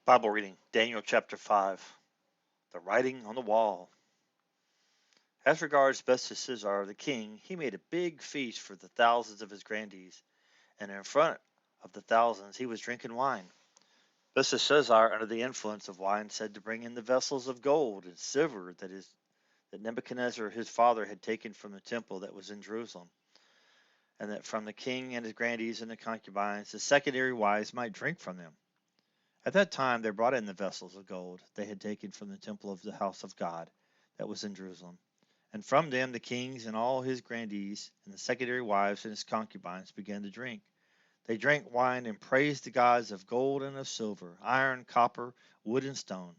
Bible reading, Daniel chapter 5, the writing on the wall. As regards Belteshazzar the king, he made a big feast for the thousands of his grandees, and in front of the thousands he was drinking wine. Belteshazzar, under the influence of wine, said to bring in the vessels of gold and silver that Nebuchadnezzar his father had taken from the temple that was in Jerusalem, and that from the king and his grandees and the concubines the secondary wives might drink from them. At that time they brought in the vessels of gold they had taken from the temple of the house of God that was in Jerusalem. And from them the kings and all his grandees and the secondary wives and his concubines began to drink. They drank wine and praised the gods of gold and of silver, iron, copper, wood, and stone.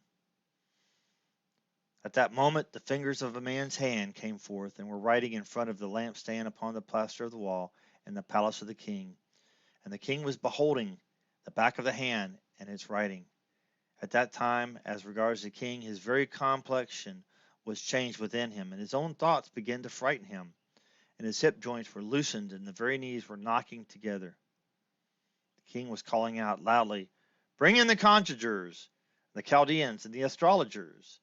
At that moment the fingers of a man's hand came forth and were writing in front of the lampstand upon the plaster of the wall in the palace of the king. And the king was beholding the back of the hand and its writing. At that time, as regards the king, his very complexion was changed within him, and his own thoughts began to frighten him, and his hip joints were loosened, and the very knees were knocking together. The king was calling out loudly, "Bring in the conjurers, the Chaldeans, and the astrologers."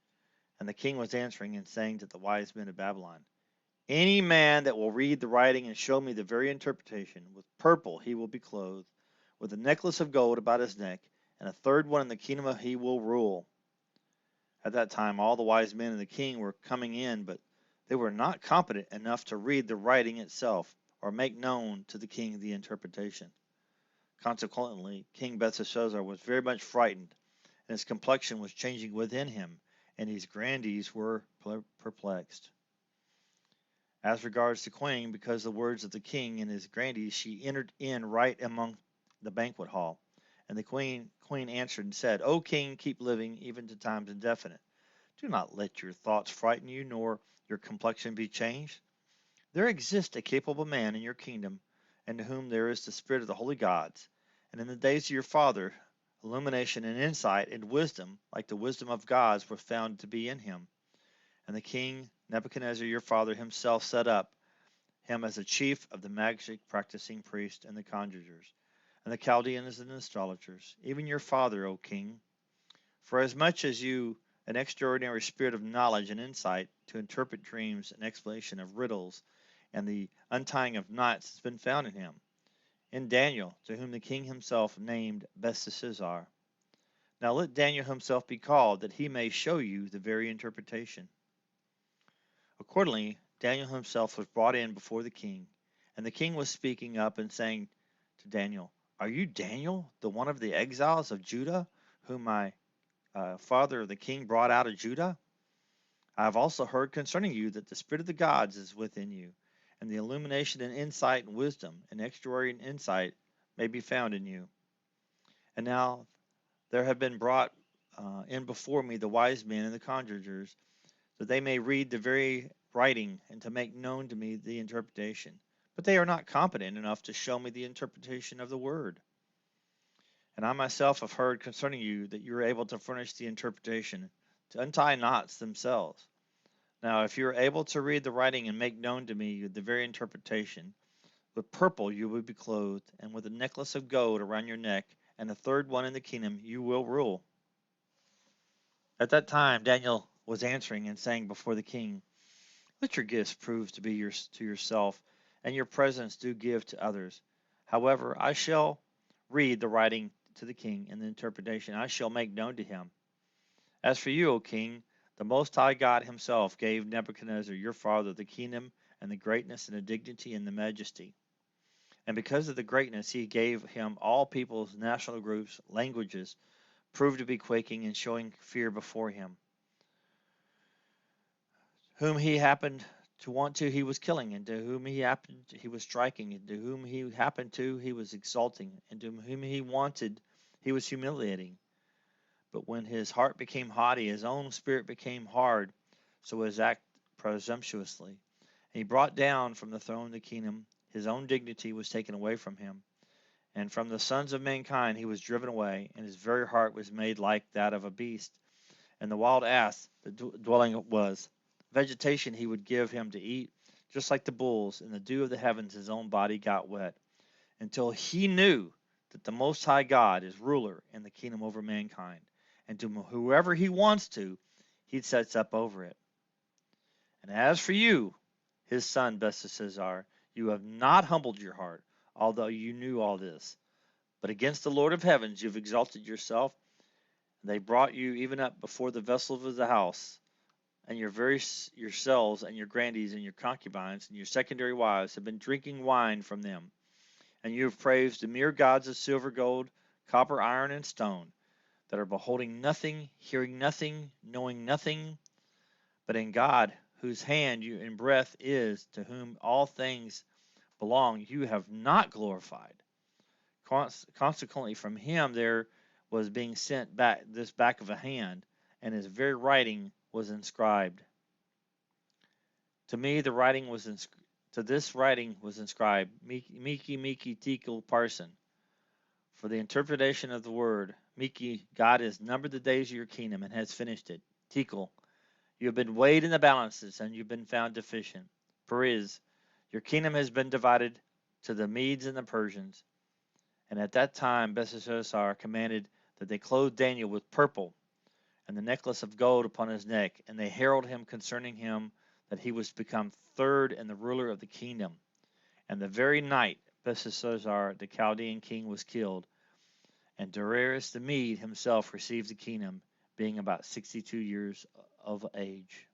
And the king was answering and saying to the wise men of Babylon, "Any man that will read the writing and show me the very interpretation, with purple he will be clothed, with a necklace of gold about his neck, and a third one in the kingdom he will rule." At that time all the wise men of the king were coming in, but they were not competent enough to read the writing itself or make known to the king the interpretation. Consequently, King Belteshazzar was very much frightened, and his complexion was changing within him, and his grandees were perplexed. As regards the queen, because of the words of the king and his grandees, she entered in right among the banquet hall. And the queen answered and said, "O king, keep living even to times indefinite. Do not let your thoughts frighten you, nor your complexion be changed. There exists a capable man in your kingdom, and to whom there is the spirit of the holy gods. And in the days of your father, illumination and insight and wisdom, like the wisdom of gods, were found to be in him. And the king Nebuchadnezzar your father himself set up him as a chief of the magic practicing priests and the conjurers, and the Chaldeans and the astrologers, even your father, O king. For as much as you an extraordinary spirit of knowledge and insight to interpret dreams and explanation of riddles and the untying of knots has been found in him, in Daniel, to whom the king himself named Belteshazzar. Now let Daniel himself be called, that he may show you the very interpretation." Accordingly, Daniel himself was brought in before the king, and the king was speaking up and saying to Daniel, "Are you Daniel, the one of the exiles of Judah, whom my father the king brought out of Judah? I have also heard concerning you that the spirit of the gods is within you, and the illumination and insight and wisdom and extraordinary insight may be found in you. And now there have been brought in before me the wise men and the conjurers, that they may read the very writing and to make known to me the interpretation. But they are not competent enough to show me the interpretation of the word. And I myself have heard concerning you that you are able to furnish the interpretation, to untie knots themselves. Now, if you are able to read the writing and make known to me the very interpretation, with purple you will be clothed, and with a necklace of gold around your neck, and a third one in the kingdom you will rule." At that time Daniel was answering and saying before the king, "Let your gifts prove to be to yourself, and your presents do give to others. However, I shall read the writing to the king, and the interpretation I shall make known to him. As for you, O king, the Most High God himself gave Nebuchadnezzar your father the kingdom and the greatness and the dignity and the majesty. And because of the greatness he gave him, all peoples, national groups, languages proved to be quaking and showing fear before him. Whom he happened to want to, he was killing, and to whom he happened he was striking, and to whom he happened to, he was exalting, and to whom he wanted, he was humiliating. But when his heart became haughty, his own spirit became hard, so as act presumptuously. And he brought down from the throne of the kingdom, his own dignity was taken away from him, and from the sons of mankind he was driven away, and his very heart was made like that of a beast. And the wild ass, the dwelling was, vegetation he would give him to eat, just like the bulls, in the dew of the heavens his own body got wet, until he knew that the Most High God is ruler in the kingdom over mankind, and to whoever he wants to, he sets up over it. And as for you, his son Belteshazzar, you have not humbled your heart, although you knew all this. But against the Lord of heavens you have exalted yourself, and they brought you even up before the vessels of the house, and yourselves and your grandees and your concubines and your secondary wives have been drinking wine from them. And you have praised the mere gods of silver, gold, copper, iron, and stone, that are beholding nothing, hearing nothing, knowing nothing, but in God, whose hand you and breath is, to whom all things belong, you have not glorified. Consequently, from him there was being sent back this back of a hand, and his very writing was inscribed. To me, the writing was to this writing was inscribed, Miki Miki Tikal Parson. For the interpretation of the word, Miki, God has numbered the days of your kingdom and has finished it. Tikal, you have been weighed in the balances and you've been found deficient. Periz, your kingdom has been divided to the Medes and the Persians. And at that time Belteshazzar commanded that they clothe Daniel with purple and the necklace of gold upon his neck, and they herald him concerning him that he was to become third and the ruler of the kingdom. And the very night Belteshazzar, the Chaldean king, was killed, and Darius the Mede himself received the kingdom, being about 62 years of age.